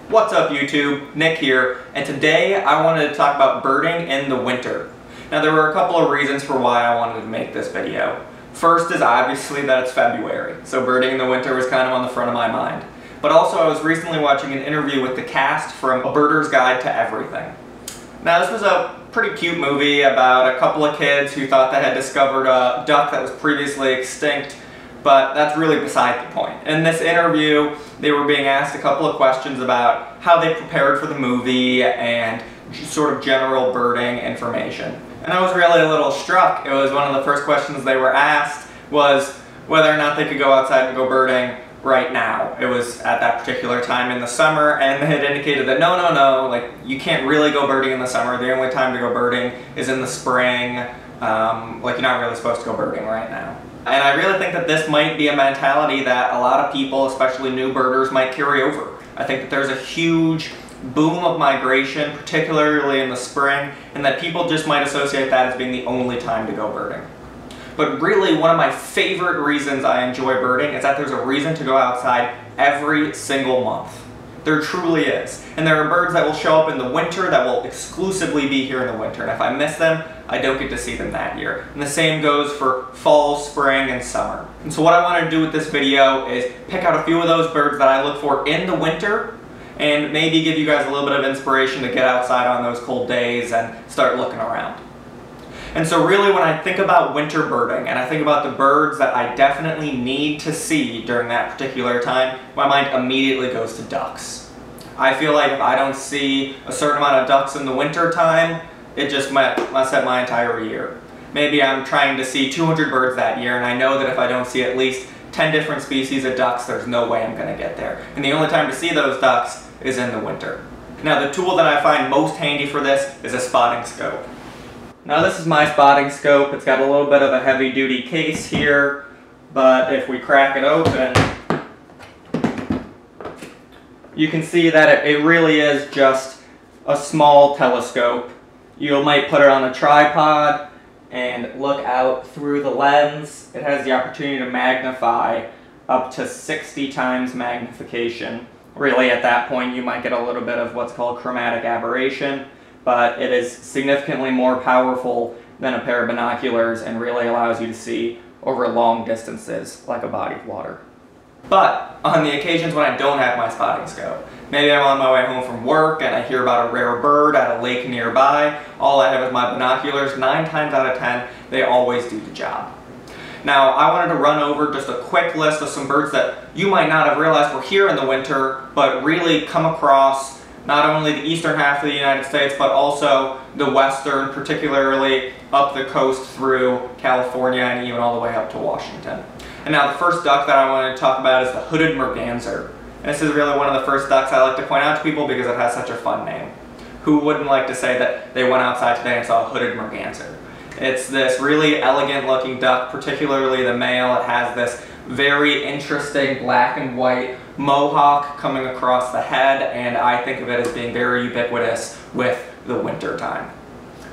What's up YouTube? Nick here, and today I wanted to talk about birding in the winter. Now there were a couple of reasons for why I wanted to make this video. First is obviously that it's February, so birding in the winter was kind of on the front of my mind. But also I was recently watching an interview with the cast from A Birder's Guide to Everything. Now this was a pretty cute movie about a couple of kids who thought they had discovered a duck that was previously extinct, but that's really beside the point. In this interview, they were being asked a couple of questions about how they prepared for the movie and sort of general birding information. And I was really a little struck. It was one of the first questions they were asked was whether or not they could go outside and go birding right now. It was at that particular time in the summer, and they had indicated that no, like you can't really go birding in the summer. The only time to go birding is in the spring. Like you're not really supposed to go birding right now. And I really think that this might be a mentality that a lot of people, especially new birders, might carry over. I think that there's a huge boom of migration, particularly in the spring, and that people just might associate that as being the only time to go birding. But really, one of my favorite reasons I enjoy birding is that there's a reason to go outside every single month. There truly is. And there are birds that will show up in the winter that will exclusively be here in the winter. And if I miss them, I don't get to see them that year. And the same goes for fall, spring, and summer. And so what I want to do with this video is pick out a few of those birds that I look for in the winter and maybe give you guys a little bit of inspiration to get outside on those cold days and start looking around. And so really when I think about winter birding and I think about the birds that I definitely need to see during that particular time, my mind immediately goes to ducks. I feel like if I don't see a certain amount of ducks in the winter time, it just must have my entire year. Maybe I'm trying to see 200 birds that year, and I know that if I don't see at least 10 different species of ducks, there's no way I'm going to get there. And the only time to see those ducks is in the winter. Now the tool that I find most handy for this is a spotting scope. Now this is my spotting scope. It's got a little bit of a heavy-duty case here, but if we crack it open, you can see that it really is just a small telescope. You might put it on a tripod and look out through the lens. It has the opportunity to magnify up to 60 times magnification. Really at that point you might get a little bit of what's called chromatic aberration, but it is significantly more powerful than a pair of binoculars and really allows you to see over long distances like a body of water. But on the occasions when I don't have my spotting scope, maybe I'm on my way home from work and I hear about a rare bird at a lake nearby, all I have is my binoculars. 9 times out of 10, they always do the job. Now, I wanted to run over just a quick list of some birds that you might not have realized were here in the winter, but really come across not only the eastern half of the United States, but also the western, particularly up the coast through California and even all the way up to Washington. And now the first duck that I wanted to talk about is the hooded merganser. And this is really one of the first ducks I like to point out to people because it has such a fun name. Who wouldn't like to say that they went outside today and saw a hooded merganser? It's this really elegant looking duck, particularly the male. It has this very interesting black and white mohawk coming across the head, and I think of it as being very ubiquitous with the winter time.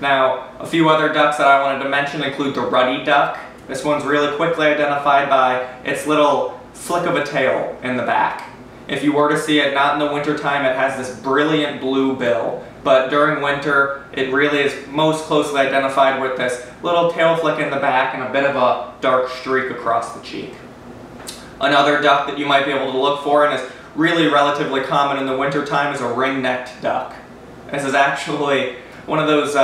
Now, a few other ducks that I wanted to mention include the ruddy duck. This one's really quickly identified by its little flick of a tail in the back. If you were to see it not in the winter time, it has this brilliant blue bill, but during winter it really is most closely identified with this little tail flick in the back and a bit of a dark streak across the cheek. Another duck that you might be able to look for and is really relatively common in the winter time is a ring-necked duck. This is actually one of those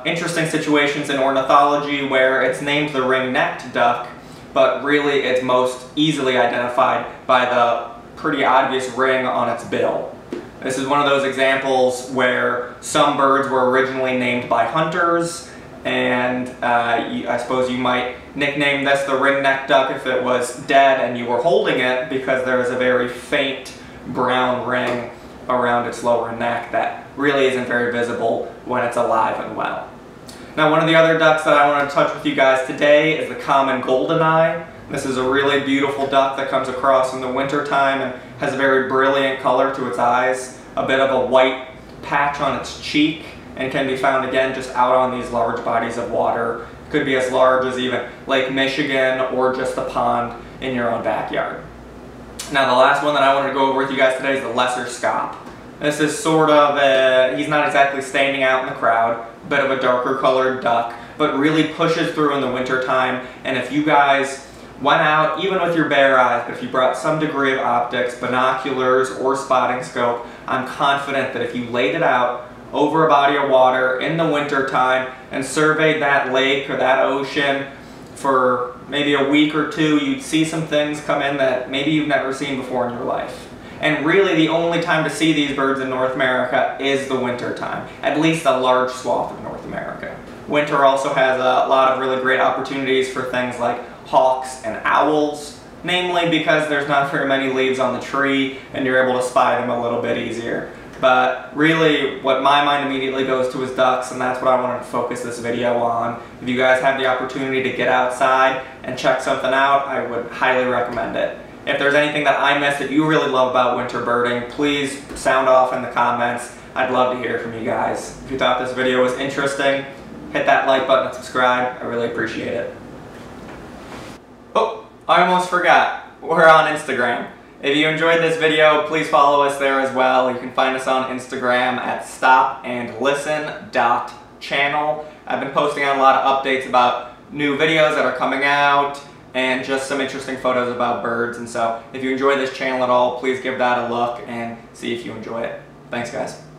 interesting situations in ornithology where it's named the ring-necked duck, but really it's most easily identified by the pretty obvious ring on its bill. This is one of those examples where some birds were originally named by hunters, and I suppose you might nickname this the ring-necked duck if it was dead and you were holding it, because there is a very faint brown ring around its lower neck that really isn't very visible when it's alive and well. Now, one of the other ducks that I want to touch with you guys today is the common goldeneye. This is a really beautiful duck that comes across in the winter time and has a very brilliant color to its eyes, a bit of a white patch on its cheek, and can be found again just out on these large bodies of water. It could be as large as even Lake Michigan or just a pond in your own backyard. Now the last one that I wanted to go over with you guys today is the lesser scaup. This is sort of he's not exactly standing out in the crowd, bit of a darker colored duck, but really pushes through in the winter time. And if you guys went out, even with your bare eyes, but if you brought some degree of optics, binoculars, or spotting scope, I'm confident that if you laid it out over a body of water in the winter time and surveyed that lake or that ocean for maybe a week or two, you'd see some things come in that maybe you've never seen before in your life. And really the only time to see these birds in North America is the winter time, at least a large swath of North America. Winter also has a lot of really great opportunities for things like hawks and owls, namely because there's not very many leaves on the tree and you're able to spy them a little bit easier. But really what my mind immediately goes to is ducks, and that's what I wanted to focus this video on. If you guys have the opportunity to get outside and check something out, I would highly recommend it. If there's anything that I missed that you really love about winter birding, please sound off in the comments. I'd love to hear from you guys. If you thought this video was interesting, hit that like button and subscribe. I really appreciate it. Oh, I almost forgot. We're on Instagram. If you enjoyed this video, please follow us there as well. You can find us on Instagram at stopandlisten.channel. I've been posting out a lot of updates about new videos that are coming out and just some interesting photos about birds. And so if you enjoy this channel at all, please give that a look and see if you enjoy it. Thanks, guys.